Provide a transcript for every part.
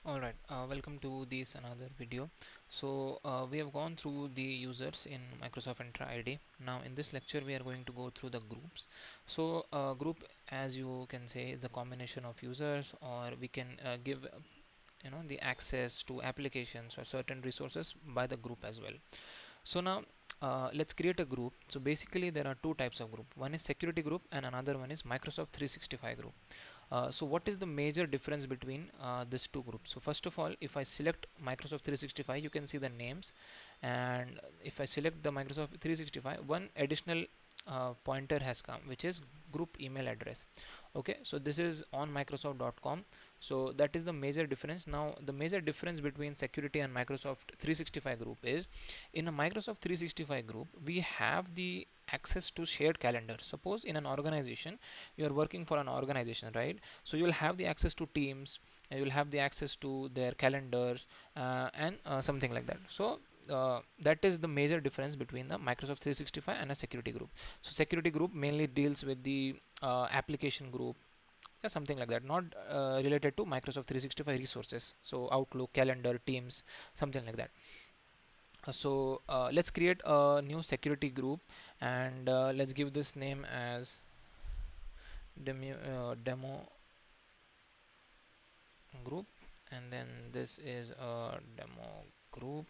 Alright, welcome to this another video. We have gone through the users in Microsoft Entra ID. Now in this lecture we are going to go through the groups. Group, as you can say, is a combination of users, or we can give the access to applications or certain resources by the group as well. So now let's create a group. So basically there are two types of group. One is security group and another one is Microsoft 365 group. So what is the major difference between these two groups? So first of all, if I select Microsoft 365, you can see the names, and if I select the Microsoft 365, one additional pointer has come, which is group email address. Okay, so this is on Microsoft.com. So that is the major difference. Now the major difference between security and Microsoft 365 group is, in a Microsoft 365 group we have the access to shared calendar. Suppose in an organization, you are working for an organization, right? So you'll have the access to teams, you'll have the access to their calendars, and something like that. So that is the major difference between the Microsoft 365 and a security group. So security group mainly deals with the application group, yeah, something like that, not related to Microsoft 365 resources. So Outlook, calendar, teams, something like that. Let's create a new security group, and let's give this name as demo group, and then this is a demo group.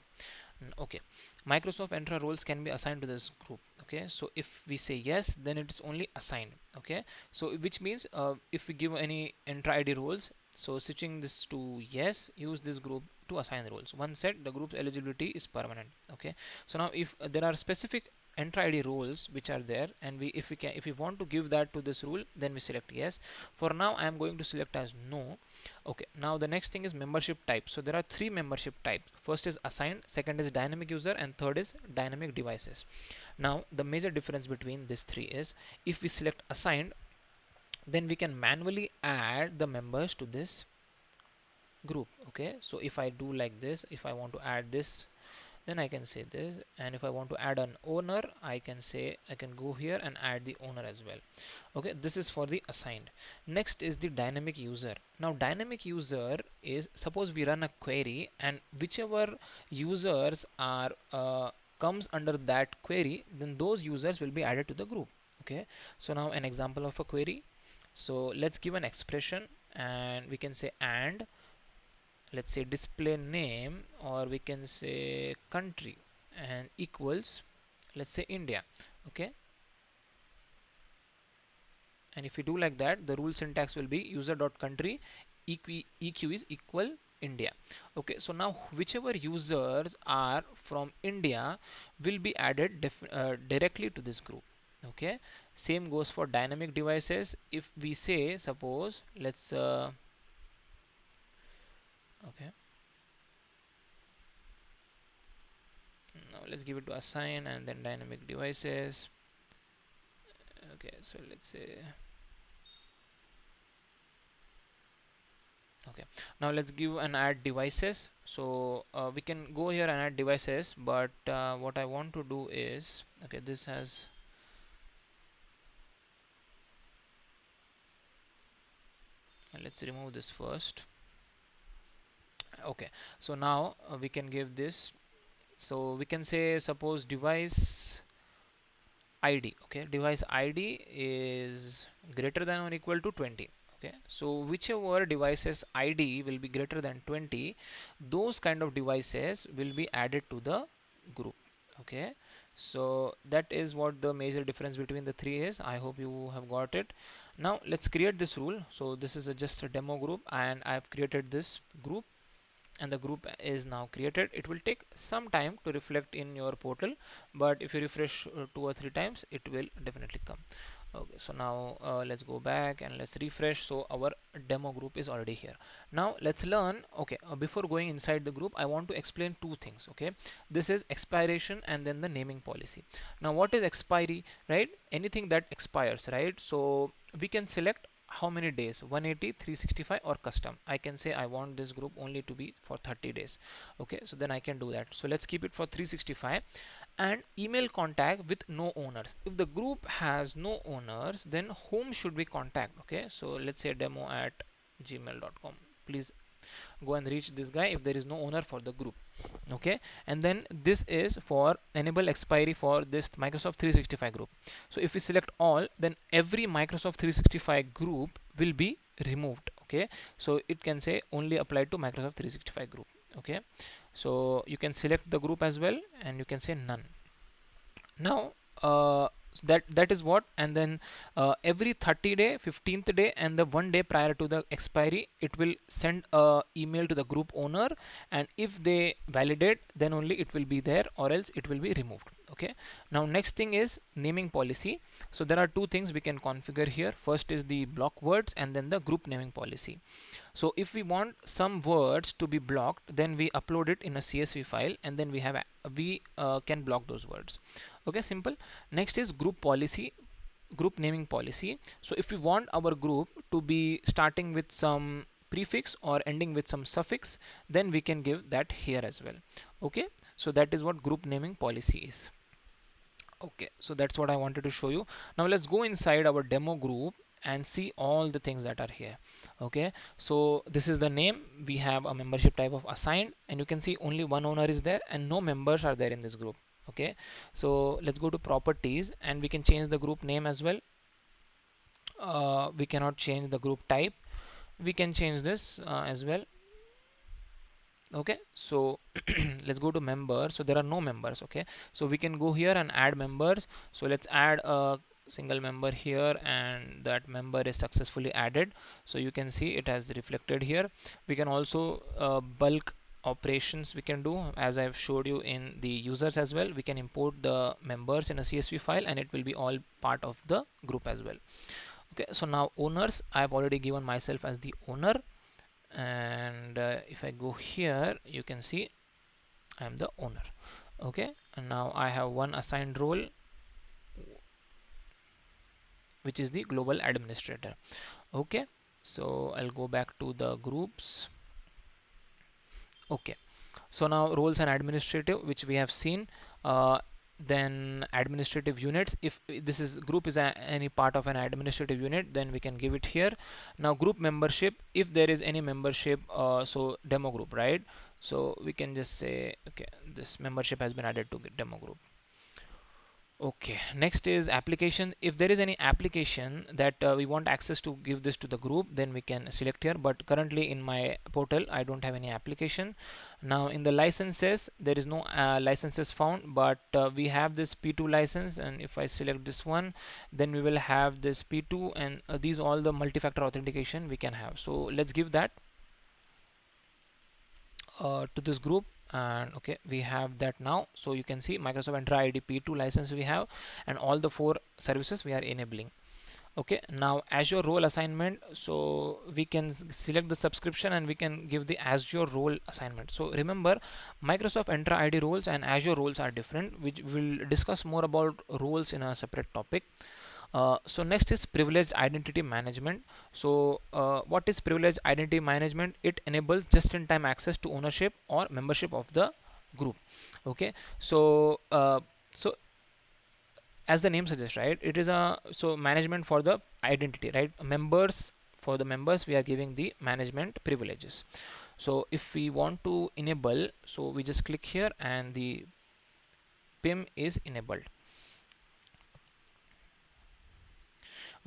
Okay, Microsoft Entra roles can be assigned to this group. Okay, so if we say yes, then it is only assigned. Okay, so which means if we give any Entra ID roles, so switching this to yes, use this group to assign the roles. Once set, the group's eligibility is permanent. Okay, so now if there are specific Entra ID roles which are there, and if we want to give that to this rule, then we select yes. For now I am going to select as no. Okay, now the next thing is membership type. So there are three membership types. First is assigned, second is dynamic user, and third is dynamic devices. Now the major difference between these three is, if we select assigned, then we can manually add the members to this group. Okay, so if I do like this, if I want to add this, then I can say this, and if I want to add an owner, I can say, I can go here and add the owner as well. Okay, this is for the assigned. Next is the dynamic user. Now dynamic user is, suppose we run a query, and whichever users are comes under that query, then those users will be added to the group. Okay, so now an example of a query. So let's give an expression, and we can say, and let's say display name, or we can say country, and equals, let's say India. Okay, and if we do like that, the rule syntax will be user.country eq is equal India. Okay, so now whichever users are from India will be added directly to this group. Okay, same goes for dynamic devices. If we say, suppose, let's okay, now let's give it to assign and then dynamic devices. Okay, so let's say, okay, now let's give and add devices. So we can go here and add devices, but what I want to do is, okay, this has, let's remove this first. Okay, so now we can give this, so we can say, suppose device ID. Okay, device ID is greater than or equal to 20. Okay, so whichever devices ID will be greater than 20, those kind of devices will be added to the group. Okay, so that is what the major difference between the three is. I hope you have got it. Now let's create this rule. So this is just a demo group, and I have created this group, and the group is now created. It will take some time to reflect in your portal, but if you refresh two or three times, it will definitely come. Okay, so now let's go back and let's refresh. So our demo group is already here. Now let's learn. Okay, before going inside the group, I want to explain two things. Okay, this is expiration and then the naming policy. Now what is expiry, right? Anything that expires, right? So we can select how many days, 180, 365, or custom. I can say I want this group only to be for 30 days. Okay, so then I can do that. So let's keep it for 365. And email contact with no owners. If the group has no owners, then whom should we contact? Okay, so let's say demo at gmail.com. Please go and reach this guy if there is no owner for the group. Okay, and then this is for enable expiry for this Microsoft 365 group. So if we select all, then every Microsoft 365 group will be removed. Okay, so it can say only applied to Microsoft 365 group. Okay, so you can select the group as well, and you can say none. Now that is what. And then every 30 day, 15th day, and the 1 day prior to the expiry, it will send a email to the group owner, and if they validate, then only it will be there, or else it will be removed. Okay, now next thing is naming policy. So there are two things we can configure here. First is the block words, and then the group naming policy. So if we want some words to be blocked, then we upload it in a CSV file, and then we can block those words. Okay, simple. Next is group policy, group naming policy. So if we want our group to be starting with some prefix or ending with some suffix, then we can give that here as well. Okay, so that is what group naming policy is. Okay, so that's what I wanted to show you. Now let's go inside our demo group and see all the things that are here. Okay, so this is the name. We have a membership type of assigned, and you can see only one owner is there and no members are there in this group. Okay, so let's go to properties, and we can change the group name as well. We cannot change the group type. We can change this as well. Okay, so let's go to members. So there are no members. Okay, so we can go here and add members. So let's add a single member here, and that member is successfully added. So you can see it has reflected here. We can also bulk operations we can do, as I've showed you in the users as well. We can import the members in a CSV file, and it will be all part of the group as well. Okay, so now owners, I've already given myself as the owner, and if I go here, you can see I am the owner. Okay, and now I have one assigned role, which is the global administrator. Okay, so I'll go back to the groups. Okay, so now roles and administrative, which we have seen. Then administrative units, if this is group is any part of an administrative unit, then we can give it here. Now group membership, if there is any membership, so demo group, right? So we can just say, okay, this membership has been added to demo group. Okay, next is application. If there is any application that we want access to give this to the group, then we can select here. But currently in my portal, I don't have any application. Now in the licenses, there is no licenses found, but we have this P2 license, and if I select this one, then we will have this P2, and these all the multi-factor authentication we can have. So let's give that to this group. And okay, we have that now. So you can see Microsoft Entra ID P2 license we have, and all the 4 services we are enabling. Okay, now Azure role assignment, so we can select the subscription and we can give the Azure role assignment. So remember, Microsoft Entra ID roles and Azure roles are different, which we'll discuss more about roles in a separate topic. So next is privileged identity management. So what is privileged identity management? It enables just-in-time access to ownership or membership of the group. Okay, so so as the name suggests, right, it is a so management for the identity, right? Members, for the members we are giving the management privileges. So if we want to enable, so we just click here and the PIM is enabled.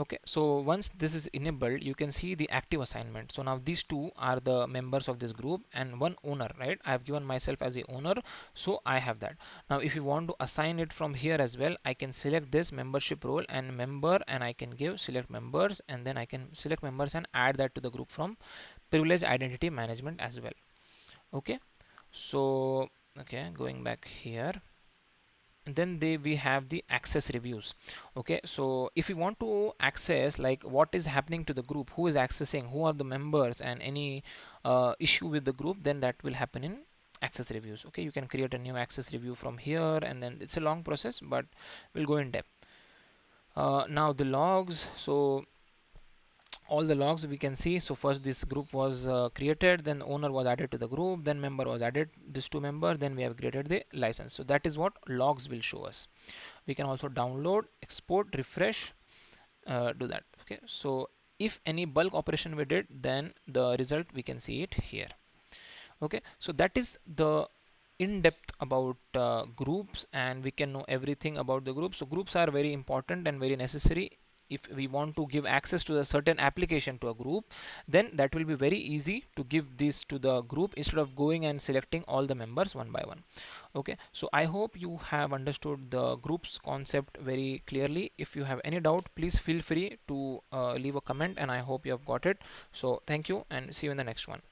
Okay, so once this is enabled, you can see the active assignment. So now these two are the members of this group and one owner, right? I have given myself as the owner, so I have that. Now if you want to assign it from here as well, I can select this membership role and member, and I can give select members, and then I can select members and add that to the group from privileged identity management as well. Okay, so okay, going back here, and then we have the access reviews. Okay, so if you want to access like what is happening to the group, who is accessing, who are the members, and any issue with the group, then that will happen in access reviews. Okay, you can create a new access review from here, and then it's a long process, but we'll go in depth. Now the logs, so all the logs we can see. So first this group was created, then owner was added to the group, then member was added, this two member, then we have created the license. So that is what logs will show us. We can also download, export, refresh, do that. Okay, so if any bulk operation we did, then the result we can see it here. Okay, so that is the in depth about groups, and we can know everything about the groups. So groups are very important and very necessary. If we want to give access to a certain application to a group, then that will be very easy to give this to the group instead of going and selecting all the members one by one. Okay, so I hope you have understood the groups concept very clearly. If you have any doubt, please feel free to leave a comment, and I hope you have got it. So thank you, and see you in the next one.